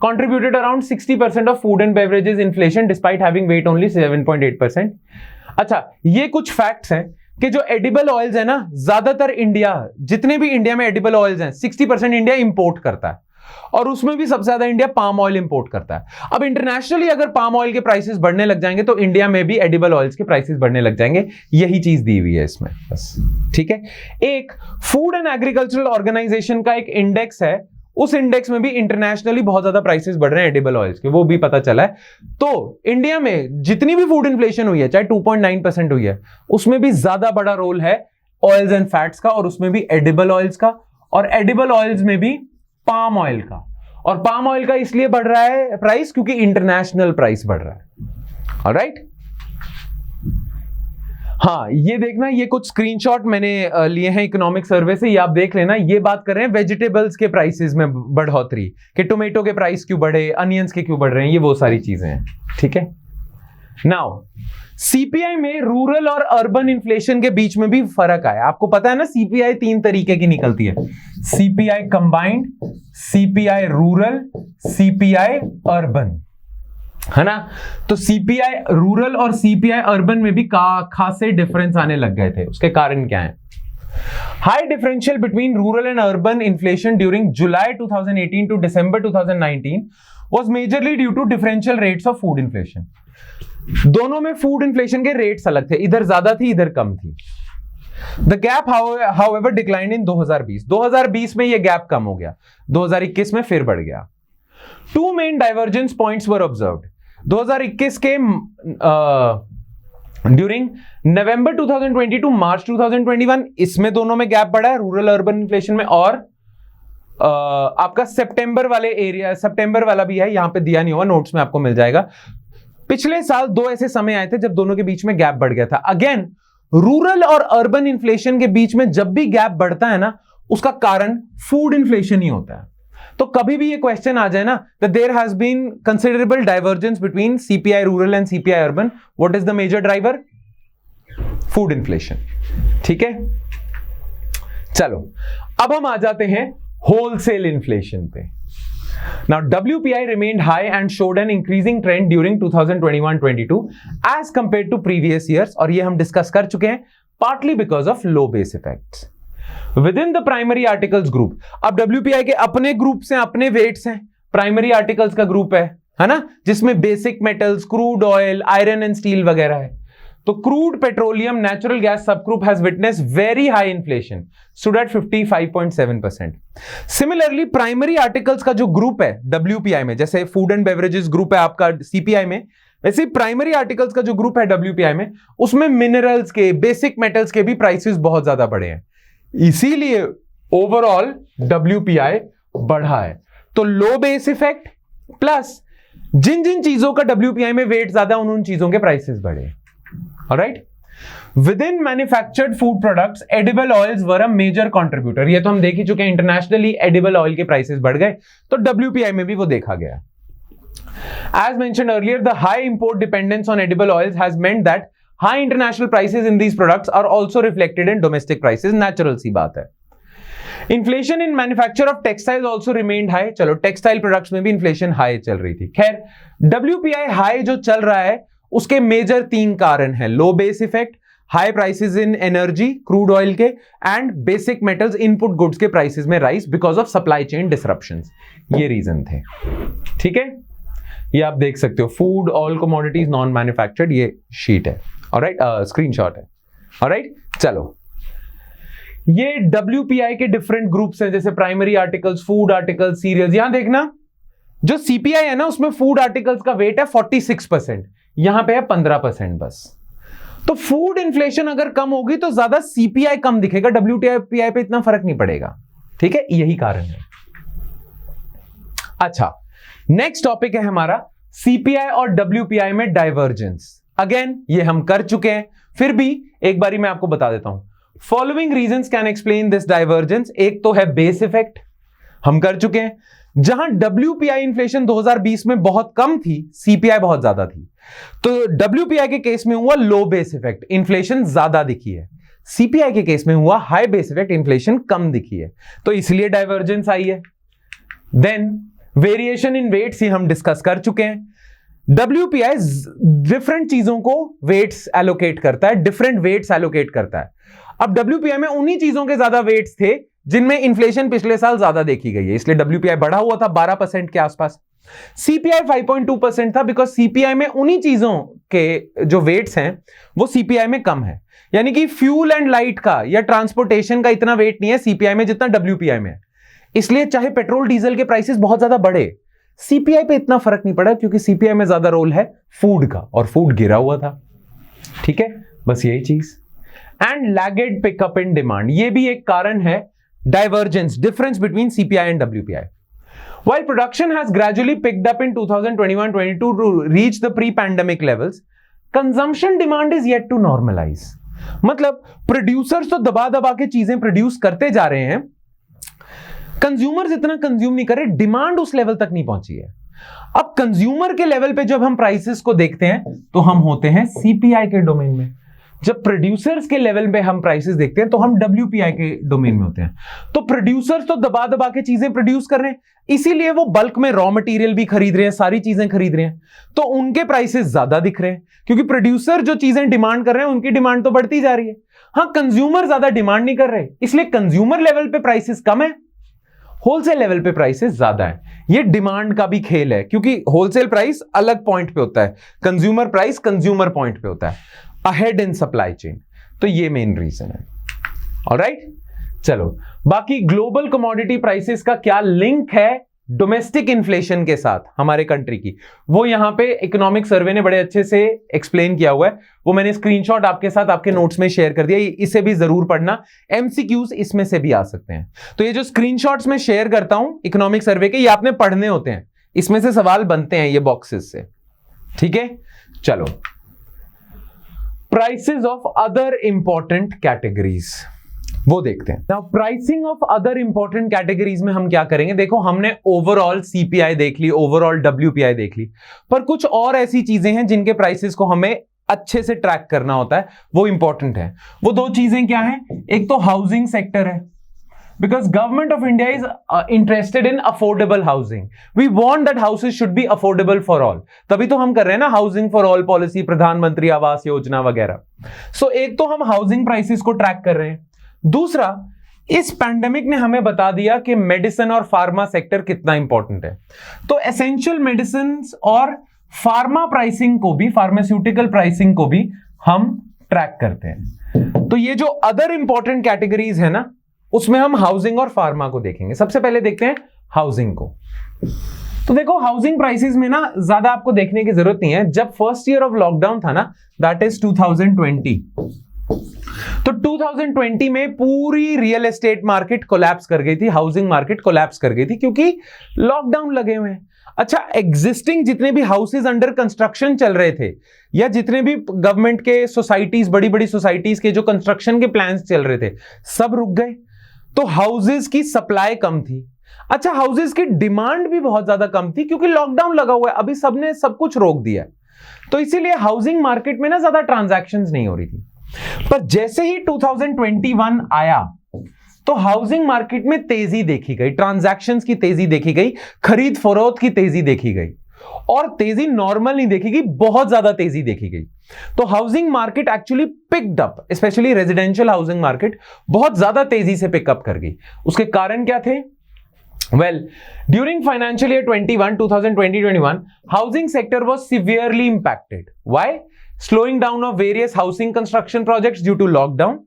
contributed around 60% of food and beverages inflation despite having weight only 7.8%. अच्छा, ये कुछ फैक्ट्स हैं कि जो एडिबल ऑयल्स है ना, ज्यादातर इंडिया, जितने भी इंडिया में एडिबल ऑयल्स हैं 60% इंडिया इंपोर्ट करता है, और उसमें भी सबसे ज्यादा इंडिया पाम ऑयल इंपोर्ट करता है। अब इंटरनेशनली अगर पाम ऑयल के प्राइसेस बढ़ने लग जाएंगे तो इंडिया में भी एडिबल ऑयल्स के प्राइसेस बढ़ने लग जाएंगे। यही चीज दी हुई है इसमें बस, ठीक है। एक फूड एंड एग्रीकल्चरल ऑर्गेनाइजेशन का एक इंडेक्स है, उस इंडेक्स में भी इंटरनेशनली बहुत ज्यादा प्राइसेस बढ़ रहे हैं एडिबल ऑयल्स के, वो भी पता चला है। तो इंडिया में जितनी भी फूड इन्फ्लेशन हुई है, चाहे 2.9% हुई है, उसमें भी ज्यादा बड़ा रोल है ऑयल्स एंड फैट्स का, और उसमें भी एडिबल ऑयल्स का, और एडिबल ऑयल्स में भी पाम ऑयल का। और पाम ऑयल का इसलिए बढ़ रहा है प्राइस क्योंकि इंटरनेशनल प्राइस बढ़ रहा है। ऑलराइट, हाँ, ये देखना, ये कुछ स्क्रीनशॉट मैंने लिए हैं इकोनॉमिक सर्वे से, ये आप देख लेना। ये बात कर रहे हैं वेजिटेबल्स के प्राइसेस में बढ़ोतरी, कि टोमेटो के प्राइस क्यों बढ़े, अनियंस के क्यों बढ़ रहे हैं, ये वो सारी चीजें हैं, ठीक है। नाउ सीपीआई में रूरल और अर्बन इन्फ्लेशन के बीच में भी फर्क आया। आपको पता है ना, सीपीआई 3 तरीके की निकलती है, CPI combined, CPI rural, CPI urban, है ना। तो सीपीआई रूरल और सीपीआई अर्बन में भी खासे डिफरेंस आने लग गए थे। उसके कारण क्या है? High differential between rural and urban inflation during July 2018 to December 2019 was majorly due to differential rates of food inflation. दोनों में फूड इन्फ्लेशन के रेट्स अलग थे, इधर ज्यादा थी, इधर कम थी। द गैप हाउएवर डिक्लाइंड इन 2020 में ये गैप कम हो गया, 2021 में फिर बढ़ गया। Two main divergence points were observed 2021 के ड्यूरिंग नवंबर 2020 टू मार्च 2021, इसमें दोनों में गैप बढ़ा है, रूरल अर्बन इन्फ्लेशन में। और आपका सितंबर वाले एरिया, सितंबर वाला भी है, यहां पे दिया नहीं हुआ, नोट्स में आपको मिल जाएगा। पिछले साल 2 ऐसे समय आए थे जब दोनों के बीच में गैप बढ़ गया था। अगेन, रूरल और अर्बन इन्फ्लेशन के बीच में जब भी गैप बढ़ता है ना, उसका कारण फूड इन्फ्लेशन ही होता है। तो कभी भी ये क्वेश्चन आ जाए ना, that there has been considerable divergence between CPI rural and CPI urban, what is the major driver? Food inflation, ठीक है। चलो, अब हम आ जाते हैं wholesale inflation पे। Now WPI remained high and showed an increasing trend during 2021-22 as compared to previous years, और ये हम डिस्कस कर चुके हैं, partly because of low base effects within the primary articles group। अब WPI के अपने ग्रुप से अपने वेट्स हैं, प्राइमरी आर्टिकल्स का ग्रुप है ना, जिसमें basic metals, crude oil, iron and steel वगैरह है। तो क्रूड पेट्रोलियम नेचुरल गैस सब group has witness very high inflation, stood at 55.7%। Similarly primary articles का जो ग्रुप है WPI में, जैसे फूड एंड बेवरेजेस ग्रुप है आपका CPI में, वैसे प्राइमरी आर्टिकल्स का जो ग्रुप है WPI में, उसमें मिनरल्स के, बेसिक मेटल्स के भी प्राइसेस बहुत ज्यादा बढ़े हैं, इसीलिए ओवरऑल WPI बढ़ा है। तो लो बेस इफेक्ट प्लस जिन जिन चीजों का WPI में वेट ज्यादा, उन चीजों के प्राइसेस बढ़े। Alright, within manufactured food products edible oils were a major contributor. ये तो हम देख ही चुके हैं, इंटरनेशनली एडिबल ऑयल के प्राइसेस बढ़ गए, तो WPI में भी वो देखा गया। As mentioned earlier, the high import dependence on edible oils has meant that high international prices in these products are also reflected in domestic prices। Natural सी बात है। Inflation in manufacture of textiles also remained high। चलो, टेक्सटाइल प्रोडक्ट्स में भी इन्फ्लेशन हाई चल रही थी। खैर, WPI हाई जो चल रहा है उसके मेजर 3 कारण हैं, low base effect, high prices in energy, crude oil के, and basic metals input goods के प्राइसेस में rise because of supply chain disruptions. ये रीजन थे, ठीक है। ये आप देख सकते हो, food, all commodities, non manufactured, ये शीट है, ऑलराइट, स्क्रीनशॉट है। ऑलराइट, चलो, ये WPI के डिफरेंट ग्रुप्स हैं, जैसे primary articles, food articles, cereals. यहां देखना, जो CPI है ना, उसमें फूड आर्टिकल्स का वेट है 46%, यहां पे है 15% बस। तो फूड इन्फ्लेशन अगर कम होगी तो ज्यादा CPI कम दिखेगा, WPI पे इतना फर्क नहीं पड़ेगा, ठीक है, यही कारण है। अच्छा, नेक्स्ट टॉपिक है हमारा CPI और WPI में डाइवर्जेंस। अगेन ये हम कर चुके हैं, फिर भी एक बारी मैं आपको बता देता हूं। Following reasons can explain this divergence. एक तो है बेस इफेक्ट, हम कर चुके हैं। जहां WPI इन्फ्लेशन 2020 में बहुत कम थी, CPI बहुत ज्यादा थी, तो WPI के केस में हुआ लो बेस इफेक्ट, इन्फ्लेशन ज्यादा दिखी है। CPI के केस में हुआ हाई बेस इफेक्ट, इन्फ्लेशन कम दिखी है, तो इसलिए डाइवर्जेंस आई है। देन वेरिएशन इन वेट्स ही हम डिस्कस कर चुके हैं। WPI डिफरेंट चीजों को वेट्स एलोकेट करता है, डिफरेंट वेट्स एलोकेट करता है। अब WPI में उन्हीं चीजों के ज्यादा वेट्स थे जिनमें इन्फ्लेशन पिछले साल ज्यादा देखी गई है, इसलिए WPI बढ़ा हुआ था 12% के आसपास। CPI 5.2% था, बिकॉज CPI में उन्हीं चीजों के जो वेट्स हैं वो CPI में कम है। यानी कि फ्यूल एंड लाइट का या ट्रांसपोर्टेशन का इतना वेट नहीं है CPI में जितना WPI में है, इसलिए चाहे पेट्रोल डीजल के प्राइसेस बहुत ज्यादा बढ़े, CPI पे इतना फर्क नहीं पड़ा, क्योंकि CPI में ज्यादा रोल है फूड का, और फूड गिरा हुआ था। ठीक है, बस यही चीज। एंड लैगेड पिकअप इन डिमांड, ये भी एक कारण है divergence, difference between CPI and WPI। While production has gradually picked up in 2021-22 to reach the pre-pandemic levels, consumption demand is yet to normalize. मतलब प्रोड्यूसर्स तो दबा दबा के चीजें प्रोड्यूस करते जा रहे हैं, कंज्यूमर्स इतना कंज्यूम नहीं कर रहे, डिमांड उस लेवल तक नहीं पहुंची है। अब कंज्यूमर के लेवल पे जब हम प्राइसेस को देखते हैं तो हम होते हैं CPI के डोमेन में, जब प्रोड्यूसर्स के लेवल पे हम प्राइसेस देखते हैं तो हम WPI के डोमेन में होते हैं। तो प्रोड्यूसर्स तो दबा दबा के चीजें प्रोड्यूस कर रहे हैं, इसीलिए वो बल्क में रॉ मटेरियल भी खरीद रहे हैं, सारी चीजें खरीद रहे हैं, तो उनके प्राइसेस ज्यादा दिख रहे हैं, क्योंकि प्रोड्यूसर जो चीजें डिमांड कर रहे हैं उनकी डिमांड तो बढ़ती जा रही है। हाँ, कंज्यूमर ज्यादा डिमांड नहीं कर रहे, इसलिए कंज्यूमर लेवल पे प्राइसेस कम है, होलसेल लेवल पे प्राइसेस ज्यादा है। ये डिमांड का भी खेल है, क्योंकि होलसेल प्राइस अलग पॉइंट पे होता है, कंज्यूमर प्राइस कंज्यूमर पॉइंट पे होता है, अहेड इन सप्लाई चेन। तो ये मेन रीजन है। ऑलराइट, चलो बाकी ग्लोबल कमोडिटी प्राइसेस का क्या लिंक है डोमेस्टिक इन्फ्लेशन के साथ हमारे कंट्री की, वो यहां पे इकोनॉमिक सर्वे ने बड़े अच्छे से एक्सप्लेन किया हुआ है, वो मैंने स्क्रीनशॉट आपके साथ आपके नोट्स में शेयर कर दिया, इसे भी जरूर पढ़ना, MCQs इसमें से भी आ सकते हैं। तो ये जो स्क्रीनशॉट्स में शेयर करता हूं इकोनॉमिक सर्वे के, ये आपने पढ़ने होते हैं, इसमें से सवाल बनते हैं ये बॉक्सेस से। ठीक है, चलो prices of other important categories वो देखते हैं। Now pricing of other important categories में हम क्या करेंगे, देखो हमने ओवरऑल CPI देख ली, ओवरऑल WPI देख ली, पर कुछ और ऐसी चीजें हैं जिनके प्राइसेस को हमें अच्छे से ट्रैक करना होता है, वो इंपॉर्टेंट है। वो दो चीजें क्या हैं, एक तो हाउसिंग सेक्टर है, because government of India is interested in affordable housing. We want that houses should be affordable for all. तभी तो हम कर रहे हैं ना हाउसिंग फॉर ऑल पॉलिसी, प्रधानमंत्री आवास योजना वगैरह। सो एक तो हम हाउसिंग प्राइसेस को ट्रैक कर रहे हैं, दूसरा इस पैंडेमिक ने हमें बता दिया कि मेडिसिन और फार्मा सेक्टर कितना इंपॉर्टेंट है। तो एसेंशियल मेडिसिन और फार्मा प्राइसिंग को भी, फार्मास्यूटिकल प्राइसिंग को भी हम ट्रैक करते हैं। तो ये जो अदर इंपॉर्टेंट कैटेगरीज है ना, उसमें हम हाउसिंग और फार्मा को देखेंगे। सबसे पहले देखते हैं हाउसिंग को। तो देखो हाउसिंग प्राइसेस में ना ज्यादा आपको देखने की जरूरत नहीं है। जब फर्स्ट ईयर ऑफ लॉकडाउन था ना, दैट इज 2020, तो 2020 में पूरी रियल एस्टेट मार्केट कोलैप्स कर गई थी, हाउसिंग मार्केट कोलैप्स कर गई थी, क्योंकि लॉकडाउन लगे हुए हैं। अच्छा, एग्जिस्टिंग जितने भी हाउसेज अंडर कंस्ट्रक्शन चल रहे थे, या जितने भी गवर्नमेंट के सोसाइटीज, बड़ी बड़ी सोसाइटीज के जो कंस्ट्रक्शन के प्लान्स चल रहे थे, सब रुक गए। तो हाउसेज की सप्लाई कम थी। अच्छा, हाउसेज की डिमांड भी बहुत ज्यादा कम थी, क्योंकि लॉकडाउन लगा हुआ है, अभी सबने सब कुछ रोक दिया। तो इसीलिए हाउसिंग मार्केट में ना ज्यादा ट्रांजैक्शंस नहीं हो रही थी। पर जैसे ही 2021 आया तो हाउसिंग मार्केट में तेजी देखी गई, ट्रांजैक्शंस की तेजी देखी गई, खरीद फरोख्त की तेजी देखी गई, और तेजी नॉर्मल नहीं देखी गई, बहुत ज्यादा तेजी देखी गई। तो housing market actually picked up, specially residential housing market बहुत ज्यादा तेजी से पिकअप कर गई। उसके कारण क्या थे? Well, during financial year 2020-21, housing sector was severely impacted. Why? Slowing down of various housing construction projects due to lockdown,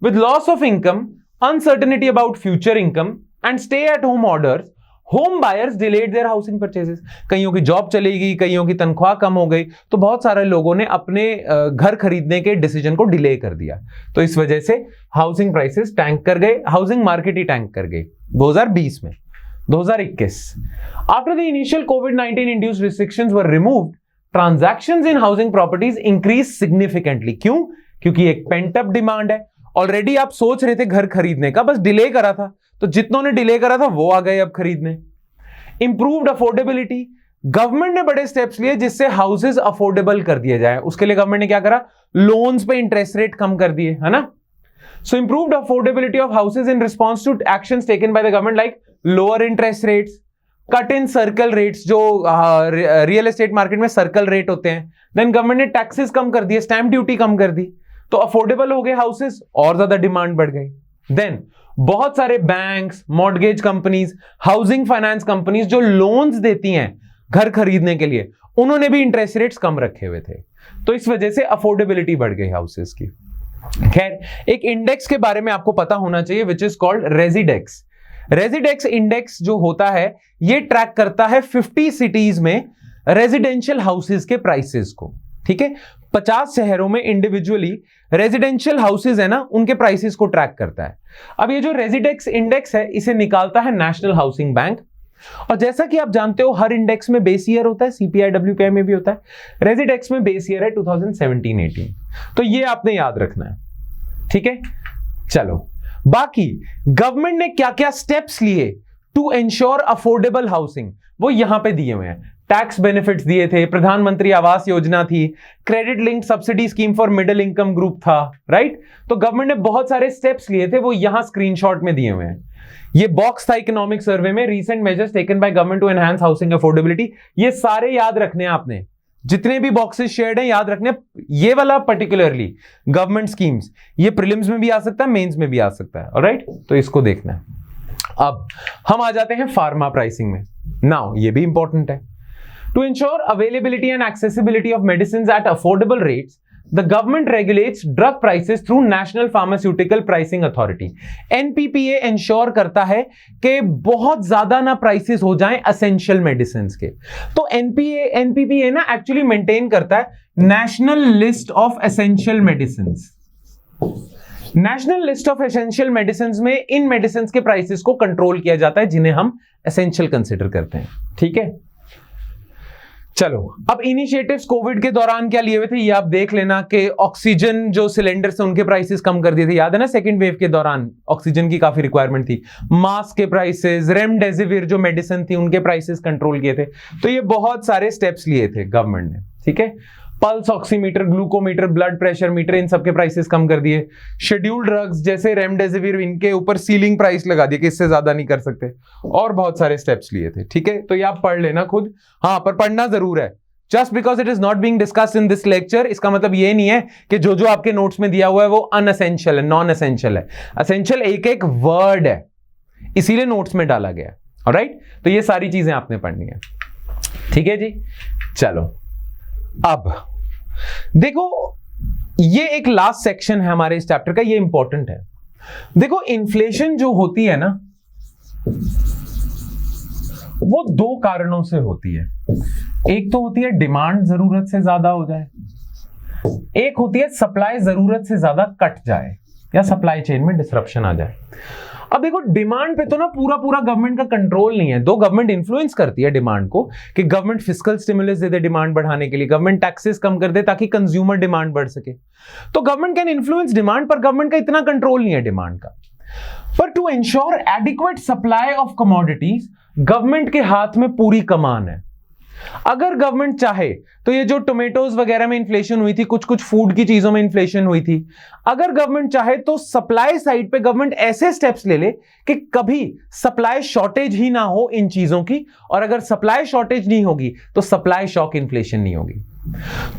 with loss of income, uncertainty about future income, and stay-at-home orders, home buyers delayed their housing purchases. कईयों की जॉब चली गई, कईयों की तनख्वाह कम हो गई, तो बहुत सारे लोगों ने अपने घर खरीदने के डिसीजन को डिले कर दिया। तो इस वजह से हाउसिंग प्राइसेस टैंक कर गए, हाउसिंग मार्केट ही टैंक कर गई 2020 में। 2021, after the initial COVID-19 induced restrictions were removed, transactions in housing properties increased significantly. क्यों? क्योंकि एक पेंट अप डिमांड है। ऑलरेडी आप सोच रहे थे घर खरीदने का, बस डिले करा था, तो जितनों ने डिले करा था वो आ गए अब खरीदने। इंप्रूव्ड अफोर्डेबिलिटी, गवर्नमेंट ने बड़े स्टेप्स लिए जिससे हाउसेस अफोर्डेबल कर दिए जाए। उसके लिए गवर्नमेंट ने क्या करा? लोन्स पे इंटरेस्ट रेट कम कर दिए, है ना। So improved affordability of houses in response to actions taken by the government like lower interest rates, cut in circle rates, जो रियल एस्टेट मार्केट में सर्कल रेट होते हैं। देन गवर्नमेंट ने टैक्सेस कम कर दिए, स्टैंप ड्यूटी कम कर दी, तो अफोर्डेबल हो गए हाउसेस, और ज्यादा डिमांड बढ़ गई। देन बहुत सारे banks, mortgage companies, housing finance companies जो लोन्स देती हैं घर खरीदने के लिए, उन्होंने भी इंटरेस्ट रेट्स कम रखे हुए थे, तो इस वजह से अफोर्डेबिलिटी बढ़ गई हाउसेस की। खैर, एक इंडेक्स के बारे में आपको पता होना चाहिए विच इज कॉल्ड रेजिडेक्स। रेजिडेक्स इंडेक्स जो होता है ये ट्रैक करता है 50 सिटीज में रेजिडेंशियल हाउसेस के प्राइसेस को। ठीक है, 50 शहरों में इंडिविजुअली रेजिडेंशियल हाउसेस है ना, उनके प्राइसेस को ट्रैक करता है। अब ये जो रेजिडेक्स इंडेक्स है इसे निकालता है नेशनल हाउसिंग बैंक, और जैसा कि आप जानते हो हर इंडेक्स में बेस ईयर होता है, सीपीआई डब्ल्यूपीआई में भी होता है, रेजिडेक्स में बेस ईयर है 2017-18, तो ये आपने याद रखना है। ठीक है, चलो बाकी गवर्नमेंट ने क्या क्या स्टेप्स लिए टू एंश्योर अफोर्डेबल हाउसिंग, वो यहां पे दिए हुए हैं। टैक्स बेनिफिट्स दिए थे, प्रधानमंत्री आवास योजना थी, credit link subsidy scheme for middle income group था, राइट। तो गवर्नमेंट ने बहुत सारे स्टेप्स लिए थे, वो यहां स्क्रीनशॉट में दिए हुए हैं। ये बॉक्स था इकोनॉमिक सर्वे में, recent measures taken by government to enhance housing affordability. ये सारे याद रखने हैं आपने, जितने भी बॉक्सेस शेयर्ड हैं याद रखने। ये वाला पर्टिकुलरली गवर्नमेंट स्कीम्स, ये प्रीलिम्स में भी आ सकता है, मेंस में भी आ सकता है, ऑलराइट, तो इसको देखना है। अब हम आ जाते हैं फार्मा प्राइसिंग में। नाउ ये भी इंपॉर्टेंट है। To ensure availability and accessibility of medicine at affordable rates, the government regulates drug prices through National Pharmaceutical Pricing Authority। NPPA ensure करता है कि बहुत ज्यादा ना प्राइसेस हो जाएं एसेंशियल मेडिसिन के। तो NPPA ना एक्चुअली मेंटेन करता है national list of essential medicine. National list of essential medicine में इन मेडिसिन के प्राइसेस को कंट्रोल किया जाता है जिन्हें हम एसेंशियल कंसिडर करते हैं। ठीक है, चलो अब इनिशिएटिव्स कोविड के दौरान क्या लिए हुए थे ये आप देख लेना कि ऑक्सीजन जो सिलेंडर से उनके प्राइसेस कम कर दिए थे, याद है ना, सेकंड वेव के दौरान ऑक्सीजन की काफी रिक्वायरमेंट थी। मास्क के प्राइसेस, रेमडेसिविर जो मेडिसिन थी उनके प्राइसेस कंट्रोल किए थे। तो ये बहुत सारे स्टेप्स लिए थे गवर्नमेंट ने। ठीक है, pulse oximeter, glucometer, blood pressure meter, इन सबके प्राइसेस कम कर दिए। शेड्यूल्ड ड्रग्स जैसे रेमडेसिविर, इनके ऊपर सीलिंग प्राइस लगा दिए कि इससे ज्यादा नहीं कर सकते, और बहुत सारे स्टेप्स लिए थे। ठीक है, तो ये आप पढ़ लेना खुद, हाँ पर पढ़ना जरूर है। Just because it is not being discussed in this lecture, इसका मतलब ये नहीं है कि जो जो आपके नोट्स में दिया हुआ है वो अनएसेंशियल है, नॉन एसेंशियल है। एसेंशियल एक एक वर्ड है, इसीलिए नोट्स में डाला गया। ऑलराइट, तो ये सारी चीजें आपने पढ़नी है। ठीक है जी, चलो अब देखो ये एक लास्ट सेक्शन है हमारे इस चैप्टर का, ये इंपॉर्टेंट है। देखो इन्फ्लेशन जो होती है ना वो दो कारणों से होती है। एक तो होती है डिमांड जरूरत से ज्यादा हो जाए, एक होती है सप्लाई जरूरत से ज्यादा कट जाए या सप्लाई चेन में डिसरप्शन आ जाए। अब देखो डिमांड पे तो ना पूरा गवर्नमेंट का कंट्रोल नहीं है, दो गवर्नमेंट इन्फ्लुएंस करती है डिमांड को कि government fiscal stimulus they they demand बढ़ाने के लिए, गवर्नमेंट टैक्सेस कम कर दे ताकि कंज्यूमर डिमांड बढ़ सके। तो गवर्नमेंट कैन इन्फ्लुएंस डिमांड, पर गवर्नमेंट का इतना कंट्रोल नहीं है डिमांड का। पर to ensure adequate supply of commodities, government के हाथ में पूरी कमान है। अगर गवर्नमेंट चाहे तो ये जो टोमेटोज वगैरह में इन्फ्लेशन हुई थी, कुछ फूड की चीजों में इन्फ्लेशन हुई थी, अगर गवर्नमेंट चाहे तो सप्लाई साइड पे गवर्नमेंट ऐसे स्टेप्स ले ले कि कभी सप्लाई शॉर्टेज ही ना हो इन चीजों की, और अगर सप्लाई शॉर्टेज नहीं होगी तो सप्लाई शॉक इन्फ्लेशन नहीं होगी।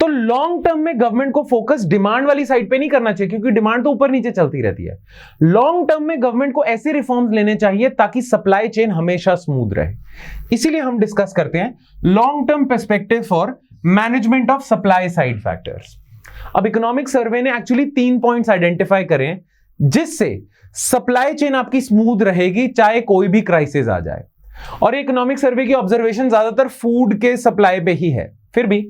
तो लॉन्ग टर्म में गवर्नमेंट को फोकस डिमांड वाली साइड पे नहीं करना चाहिए, क्योंकि डिमांड तो ऊपर नीचे चलती रहती है। लॉन्ग टर्म में गवर्नमेंट को ऐसे रिफॉर्म्स लेने चाहिए ताकि सप्लाई चेन हमेशा स्मूथ रहे। इसीलिए हम डिस्कस करते हैं long term perspective for management of supply side factors. अब इकोनॉमिक सर्वे ने एक्चुअली 3 पॉइंट्स आइडेंटिफाई करे जिससे सप्लाई चेन आपकी स्मूथ रहेगी चाहे कोई भी क्राइसिस आ जाए। और इकोनॉमिक सर्वे की ऑब्जर्वेशन ज्यादातर फूड के सप्लाई पे ही है, फिर भी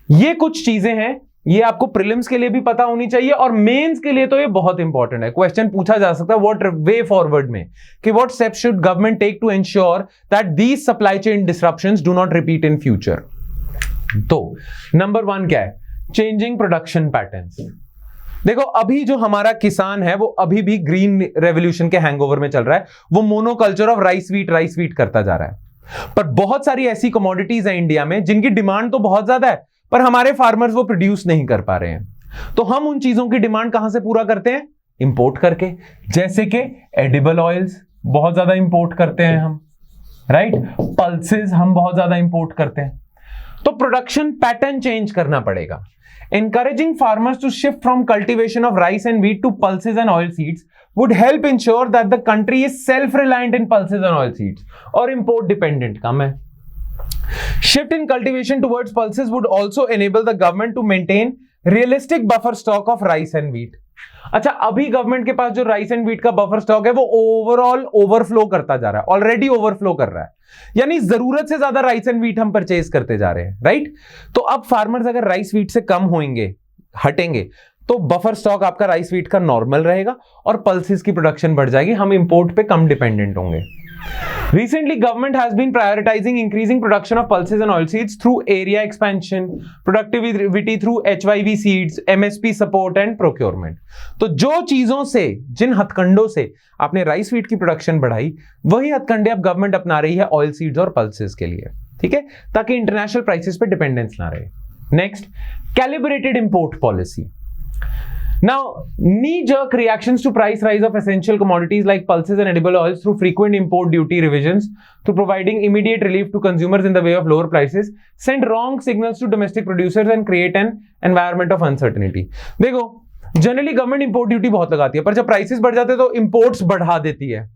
ये कुछ चीजें हैं, ये आपको प्रीलिम्स के लिए भी पता होनी चाहिए और मेंस के लिए तो ये बहुत इंपॉर्टेंट है। क्वेश्चन पूछा जा सकता है व्हाट वे फॉरवर्ड में कि what steps should government take to ensure that these supply chain disruptions do not repeat in future. तो नंबर 1 क्या है? Changing production patterns. देखो अभी जो हमारा किसान है वो अभी भी ग्रीन रेवोल्यूशन के हैंगओवर में चल रहा है, वो मोनोकल्चर ऑफ राइस व्हीट करता जा रहा है। पर बहुत सारी ऐसी कमोडिटीज हैं इंडिया में जिनकी डिमांड तो बहुत ज्यादा है, पर हमारे फार्मर्स वो प्रोड्यूस नहीं कर पा रहे हैं। तो हम उन चीजों की डिमांड कहां से पूरा करते हैं? इंपोर्ट करके। जैसे कि एडिबल ऑयल्स बहुत ज्यादा इंपोर्ट करते हैं हम, राइट, पल्सेस हम बहुत ज्यादा इंपोर्ट करते हैं, तो प्रोडक्शन पैटर्न चेंज करना पड़ेगा. Encouraging farmers to shift from cultivation of rice and wheat to pulses and oil seeds would help ensure that the country is self-reliant in pulses and oil seeds और import dependent कम है. Shift in cultivation towards pulses would also enable the government to maintain realistic buffer stock of rice and wheat. अच्छा, अभी गवर्नमेंट के पास जो राइस एंड व्हीट का बफर स्टॉक है वो ओवरऑल ओवरफ्लो करता जा रहा है, ऑलरेडी ओवरफ्लो कर रहा है, यानी जरूरत से ज्यादा राइस एंड व्हीट हम परचेज करते जा रहे हैं, राइट. तो अब फार्मर्स अगर राइस व्हीट से कम होंगे, हटेंगे, तो बफर स्टॉक आपका राइस व्हीट का नॉर्मल रहेगा और पल्सेस की प्रोडक्शन बढ़ जाएगी, हम इंपोर्ट पे कम डिपेंडेंट होंगे. Recently, government has been prioritizing increasing production of pulses and oilseeds through area expansion, productivity through HYV seeds, MSP support and procurement. तो जो चीजों से, जिन हथकंडों से आपने राइस व्हीट की प्रोडक्शन बढ़ाई, वही हथकंडे अब गवर्नमेंट अपना रही है ऑयल सीड्स और पल्सेस के लिए, ठीक है, ताकि इंटरनेशनल प्राइसेस पे डिपेंडेंस ना रहे. Next, calibrated import policy. Now, knee-jerk reactions to price rise of essential commodities like pulses and edible oils through frequent import duty revisions to providing immediate relief to consumers in the way of lower prices send wrong signals to domestic producers and create an environment of uncertainty. देखो, जनरली गवर्नमेंट इंपोर्ट ड्यूटी बहुत लगाती है, पर जब प्राइसेस बढ़ जाते हैं तो इंपोर्ट्स बढ़ा देती है.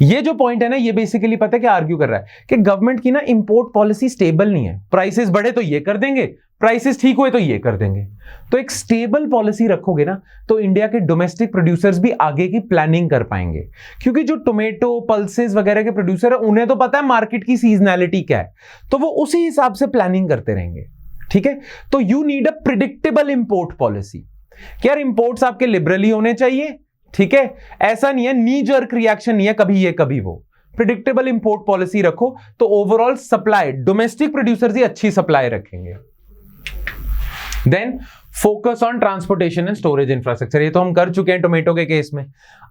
ये जो पॉइंट है ना, ये बेसिकली पता है क्या आर्ग्यू कर रहा है कि गवर्नमेंट की ना इंपोर्ट पॉलिसी स्टेबल नहीं है. प्राइसेस बढ़े तो ये कर देंगे, प्राइसेस ठीक हुए तो ये कर देंगे. तो एक स्टेबल पॉलिसी रखोगे ना तो इंडिया के डोमेस्टिक प्रोड्यूसर्स भी आगे की प्लानिंग कर पाएंगे, क्योंकि जो टोमेटो, पल्सेस वगैरह के प्रोड्यूसर है उन्हें तो पता है मार्केट की सीजनैलिटी क्या है, तो वो उसी हिसाब से प्लानिंग करते रहेंगे, ठीक है. तो you need a predictable import policy. कि यार इंपोर्ट्स आपके लिबरली होने चाहिए, ठीक है, ऐसा नहीं है नी जर्क रिएक्शन नहीं है कभी ये कभी वो. प्रिडिक्टेबल इंपोर्ट पॉलिसी रखो तो ओवरऑल सप्लाई डोमेस्टिक प्रोड्यूसर्स ही अच्छी सप्लाई रखेंगे. Then focus on transportation and storage infrastructure. ये तो हम कर चुके हैं टोमेटो के केस में.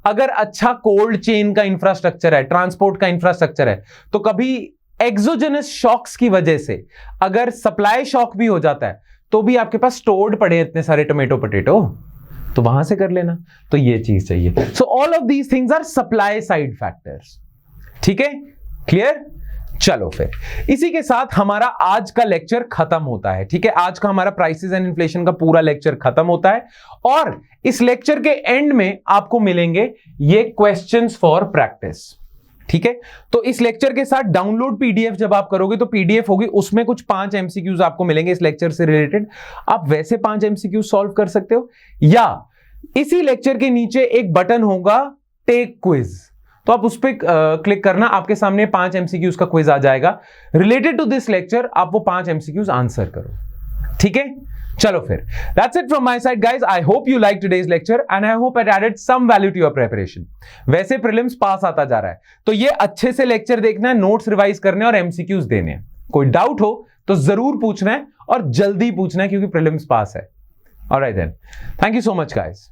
अगर अच्छा कोल्ड चेन का इंफ्रास्ट्रक्चर है, ट्रांसपोर्ट का इंफ्रास्ट्रक्चर है, तो कभी एक्सोजेनस शॉक्स की वजह से अगर सप्लाई शॉक भी हो जाता है तो भी आपके पास स्टोर्ड पड़े इतने सारे टोमेटो पोटेटो, तो वहां से कर लेना. तो ये चीज चाहिए. So all of these things are supply side factors. ठीक है, क्लियर. चलो फिर इसी के साथ हमारा आज का लेक्चर खत्म होता है. ठीक है, आज का हमारा प्राइसेस एंड इन्फ्लेशन का पूरा लेक्चर खत्म होता है और इस लेक्चर के एंड में आपको मिलेंगे ये क्वेश्चंस फॉर प्रैक्टिस. ठीक है, तो इस लेक्चर के साथ डाउनलोड पीडीएफ जब आप करोगे तो पीडीएफ होगी, उसमें कुछ 5 एमसीक्यूज आपको मिलेंगे इस लेक्चर से रिलेटेड. आप वैसे 5 एमसीक्यूज सॉल्व कर सकते हो, या इसी लेक्चर के नीचे एक बटन होगा टेक क्विज, तो आप उस पर क्लिक करना, आपके सामने 5 एमसीक्यूज का क्विज आ जाएगा रिलेटेड टू दिस लेक्चर. आप वो 5 एमसीक्यूज आंसर करो. ठीक है, चलो फिर that's it from my side guys. I hope you liked today's lecture and I hope it added some value to your preparation. वैसे प्रीलिम्स पास आता जा रहा है तो ये अच्छे से लेक्चर देखना है, नोट्स रिवाइज करने और एमसीक्यूज देने हैं. कोई डाउट हो तो जरूर पूछना है और जल्दी पूछना है क्योंकि प्रीलिम्स पास है. Alright then, thank you so much guys.